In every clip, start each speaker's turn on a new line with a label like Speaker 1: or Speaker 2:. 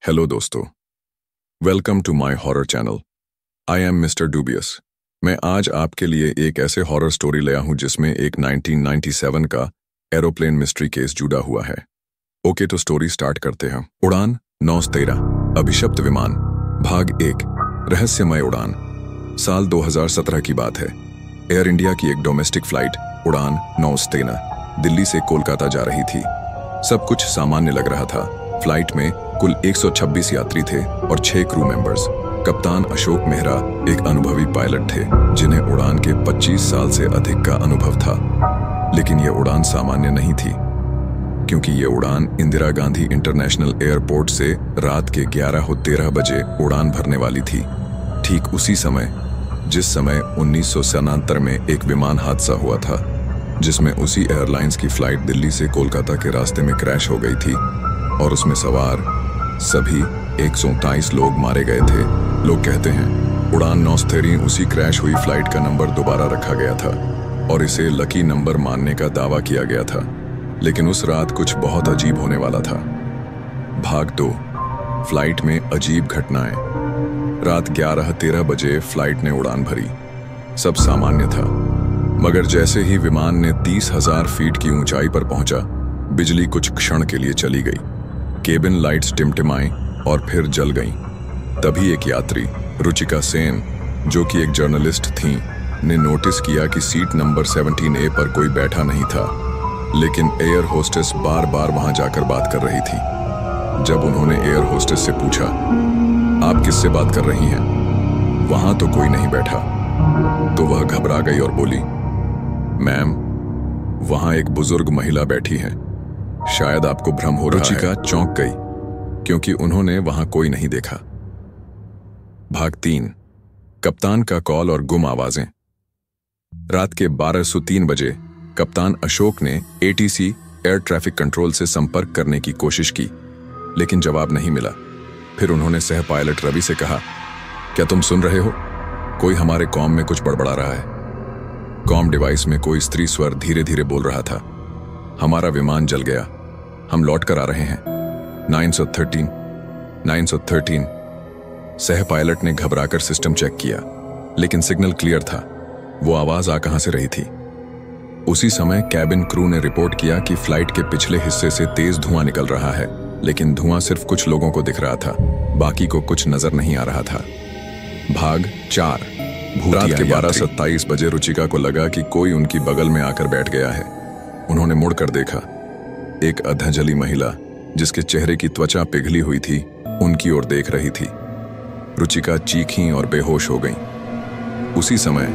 Speaker 1: Hello दोस्तों, welcome to my horror channel. I am mister Dubious. मैं आज आपके लिए एक ऐसे हॉरर स्टोरी लाया हूं जिसमें एक 1997 का एरोप्लेन मिस्ट्री केस जुड़ा हुआ है। ओके, तो स्टोरी स्टार्ट करते हैं। उड़ान 913 अभिशप्त विमान, भाग 1, रहस्यमय उड़ान। साल 2017 की बात है। एयर इंडिया की एक डोमेस्टिक फ्लाइट उड़ान 913 दिल्ली से कोलकाता जा रही थी। सब कुछ सामान्य लग रहा था। फ्लाइट में कुल 126 यात्री थे और 6 क्रू मेंबर्स। कप्तान अशोक मेहरा एक अनुभवी पायलट थे जिन्हें उड़ान के 25 साल से अधिक का अनुभव था। लेकिन यह उड़ान सामान्य नहीं थी, क्योंकि यह उड़ान इंदिरा गांधी इंटरनेशनल एयरपोर्ट से रात के 11:13 बजे उड़ान भरने वाली थी। ठीक उसी समय जिस समय 1977 में एक विमान हादसा हुआ था, जिसमें उसी एयरलाइंस की फ्लाइट दिल्ली से कोलकाता के रास्ते में क्रैश हो गई थी और उसमें सवार सभी 127 लोग मारे गए थे। लोग कहते हैं उड़ान 913 उसी क्रैश हुई फ्लाइट का नंबर दोबारा रखा गया था और इसे लकी नंबर मानने का दावा किया गया था। लेकिन उस रात कुछ बहुत अजीब होने वाला था। भाग 2, फ्लाइट में अजीब घटनाएं। रात 11:13 बजे फ्लाइट ने उड़ान भरी। सब सामान्य था, मगर जैसे ही विमान ने 30,000 फीट की ऊंचाई पर पहुंचा, बिजली कुछ क्षण के लिए चली गई। केबिन लाइट्स टिमटिमाई और फिर जल गईं। तभी एक यात्री, रुचिका सेन, जो कि एक जर्नलिस्ट थीं, ने नोटिस किया कि सीट नंबर 17A पर कोई बैठा नहीं था। लेकिन एयर होस्टेस बार बार वहां जाकर बात कर रही थी। जब उन्होंने एयर होस्टेस से पूछा, आप किससे बात कर रही हैं? वहां तो कोई नहीं बैठा। तो वह घबरा गई और बोली, मैम, वहां एक बुजुर्ग महिला बैठी है, शायद आपको भ्रम हो रहा है। रुचिका चौंक गई, क्योंकि उन्होंने वहां कोई नहीं देखा। भाग 3, कप्तान का कॉल और गुम आवाजें। रात के 12:03 बजे कप्तान अशोक ने ATC एयर ट्रैफिक कंट्रोल से संपर्क करने की कोशिश की, लेकिन जवाब नहीं मिला। फिर उन्होंने सह पायलट रवि से कहा, क्या तुम सुन रहे हो? कोई हमारे कॉम में कुछ बड़बड़ा रहा है। कॉम डिवाइस में कोई स्त्री स्वर धीरे धीरे बोल रहा था, हमारा विमान जल गया, हम लौट कर आ रहे हैं। 913 913। सह पायलट ने घबराकर सिस्टम चेक किया, लेकिन सिग्नल क्लियर था। वो आवाज आ कहां से रही थी? उसी समय कैबिन क्रू ने रिपोर्ट किया कि फ्लाइट के पिछले हिस्से से तेज धुआं निकल रहा है, लेकिन धुआं सिर्फ कुछ लोगों को दिख रहा था, बाकी को कुछ नजर नहीं आ रहा था। भाग 4, रात के 12:27 बजे रुचिका को लगा कि कोई उनकी बगल में आकर बैठ गया है। उन्होंने मुड़कर देखा। एक अधजली महिला, जिसके चेहरे की त्वचा पिघली हुई थी, उनकी ओर देख रही थी। रुचिका चीखीं और बेहोश हो गईं। उसी समय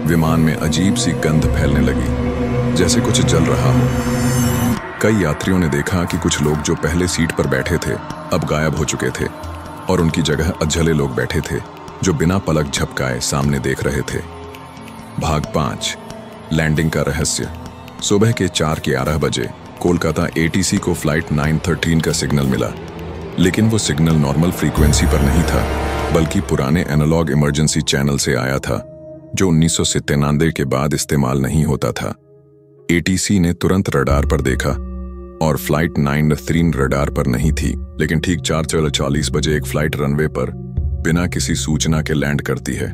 Speaker 1: विमान में अजीब सी गंध फैलने लगी, जैसे कुछ जल रहा हो। कई यात्रियों ने देखा कि कुछ लोग जो पहले सीट पर बैठे थे अब गायब हो चुके थे और उनकी जगह अधजले लोग बैठे थे जो बिना पलक झपकाए सामने देख रहे थे। भाग 5, लैंडिंग का रहस्य। सुबह के 4:11 बजे कोलकाता ATC को फ्लाइट 913 का सिग्नल मिला, लेकिन वो सिग्नल नॉर्मल फ्रीक्वेंसी पर नहीं था, बल्कि पुराने एनालॉग इमरजेंसी चैनल से आया था, जो 1997 के बाद इस्तेमाल नहीं होता था। ATC ने तुरंत रडार पर देखा और फ्लाइट 913 रडार पर नहीं थी। लेकिन ठीक 4:40 बजे एक फ्लाइट रनवे पर बिना किसी सूचना के लैंड करती है।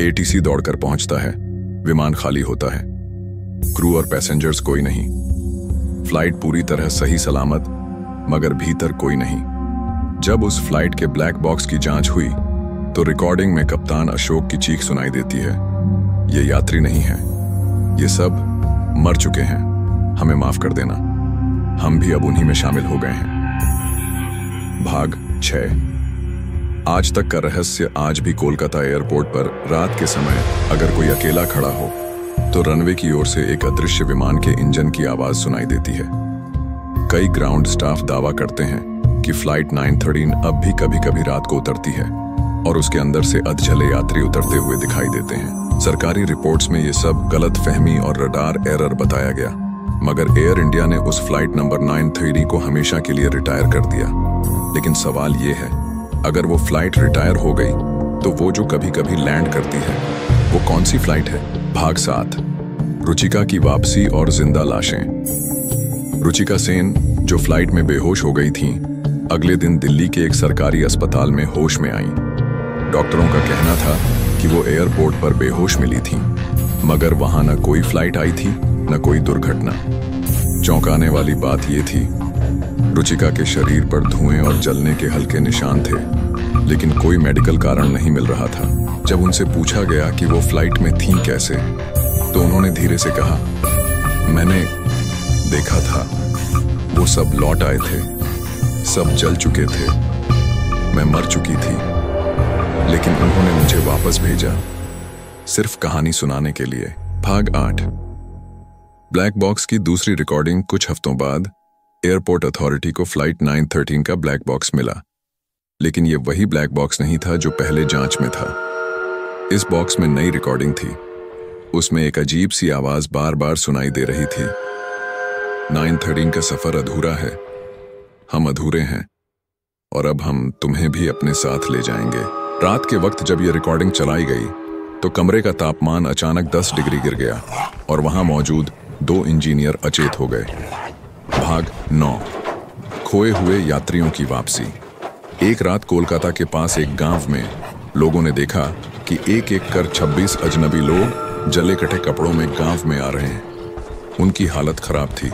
Speaker 1: ATC दौड़कर पहुंचता है। विमान खाली होता है, क्रू और पैसेंजर्स कोई नहीं। फ्लाइट पूरी तरह सही सलामत, मगर भीतर कोई नहीं। जब उस फ्लाइट के ब्लैक बॉक्स की जांच हुई तो रिकॉर्डिंग में कप्तान अशोक की चीख सुनाई देती है, ये यात्री नहीं है, ये सब मर चुके हैं, हमें माफ कर देना, हम भी अब उन्हीं में शामिल हो गए हैं। भाग 6, आज तक का रहस्य। आज भी कोलकाता एयरपोर्ट पर रात के समय अगर कोई अकेला खड़ा हो तो रनवे की ओर से एक अदृश्य विमान के इंजन की आवाज सुनाई देती है। कई ग्राउंड स्टाफ दावा करते हैं कि फ्लाइट 913 अब भी कभी कभी रात को उतरती है और उसके अंदर से अधजले यात्री उतरते हुए दिखाई देते हैं। सरकारी रिपोर्ट्स में ये सब गलत फहमी और रडार एरर बताया गया, मगर एयर इंडिया ने उस फ्लाइट नंबर 913 को हमेशा के लिए रिटायर कर दिया। लेकिन सवाल ये है, अगर वो फ्लाइट रिटायर हो गई तो वो जो कभी कभी लैंड करती है, वो कौन सी फ्लाइट है? भाग 7, रुचिका की वापसी और जिंदा लाशें। रुचिका सेन, जो फ्लाइट में बेहोश हो गई थीं, अगले दिन दिल्ली के एक सरकारी अस्पताल में होश में आईं। डॉक्टरों का कहना था कि वो एयरपोर्ट पर बेहोश मिली थीं, मगर वहां न कोई फ्लाइट आई थी न कोई दुर्घटना। चौंकाने वाली बात ये थी, रुचिका के शरीर पर धुएं और जलने के हल्के निशान थे, लेकिन कोई मेडिकल कारण नहीं मिल रहा था। जब उनसे पूछा गया कि वो फ्लाइट में थीं कैसे, तो उन्होंने धीरे से कहा, मैंने देखा था, वो सब लौट आए थे, सब जल चुके थे, मैं मर चुकी थी, लेकिन उन्होंने मुझे वापस भेजा सिर्फ कहानी सुनाने के लिए। भाग 8। ब्लैक बॉक्स की दूसरी रिकॉर्डिंग कुछ हफ्तों बाद एयरपोर्ट अथॉरिटी को फ्लाइट 913 का ब्लैक बॉक्स मिला, लेकिन ये वही ब्लैक बॉक्स नहीं था जो पहले जांच में था। इस बॉक्स में नई रिकॉर्डिंग थी। उसमें एक अजीब सी आवाज बार बार सुनाई दे रही थी, 913 का सफर अधूरा है, हम अधूरे हैं, और अब हम तुम्हें भी अपने साथ ले जाएंगे। रात के वक्त जब यह रिकॉर्डिंग चलाई गई तो कमरे का तापमान अचानक 10 डिग्री गिर गया और वहां मौजूद 2 इंजीनियर अचेत हो गए। भाग 9। खोए हुए यात्रियों की वापसी। एक रात कोलकाता के पास एक गांव में लोगों ने देखा कि एक एक कर 26 अजनबी लोग जले कटे कपड़ों में गांव में आ रहे हैं। उनकी हालत खराब थी,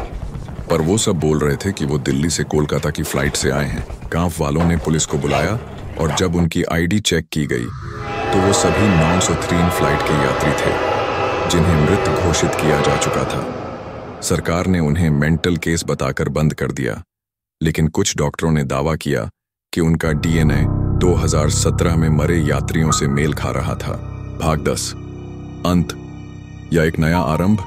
Speaker 1: पर वो सब बोल रहे थे कि वो दिल्ली से कोलकाता की फ्लाइट से आए हैं। गांव वालों ने पुलिस को बुलाया और जब उनकी आईडी चेक की गई तो वो सभी 903 फ्लाइट के यात्री थे, जिन्हें मृत घोषित किया जा चुका था। सरकार ने उन्हें मेंटल केस बताकर बंद कर दिया, लेकिन कुछ डॉक्टरों ने दावा किया कि उनका डीएनए 2017 में मरे यात्रियों से मेल खा रहा था। भाग 10। अंत या एक नया आरंभ।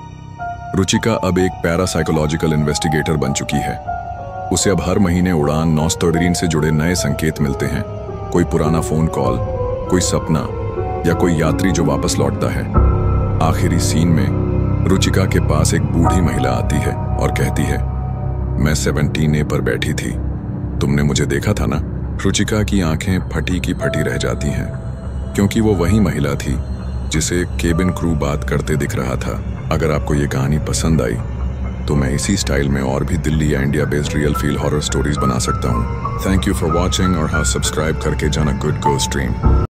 Speaker 1: रुचिका अब एक पैरासाइकोलॉजिकल इन्वेस्टिगेटर बन चुकी है। उसे अब हर महीने उड़ान 913 से जुड़े नए संकेत मिलते हैं। कोई पुराना फोन कॉल, कोई सपना या कोई यात्री जो वापस लौटता है। आखिरी सीन में रुचिका के पास एक बूढ़ी महिला आती है और कहती है, मैं 17A पर बैठी थी, तुमने मुझे देखा था ना। रुचिका की आंखें फटी की फटी रह जाती हैं, क्योंकि वो वही महिला थी जिसे केबिन क्रू बात करते दिख रहा था। अगर आपको ये कहानी पसंद आई तो मैं इसी स्टाइल में और भी दिल्ली या India based real feel horror stories बना सकता हूँ। थैंक यू फॉर वॉचिंग, और हाँ, सब्सक्राइब करके जाना गुड गो स्ट्रीम।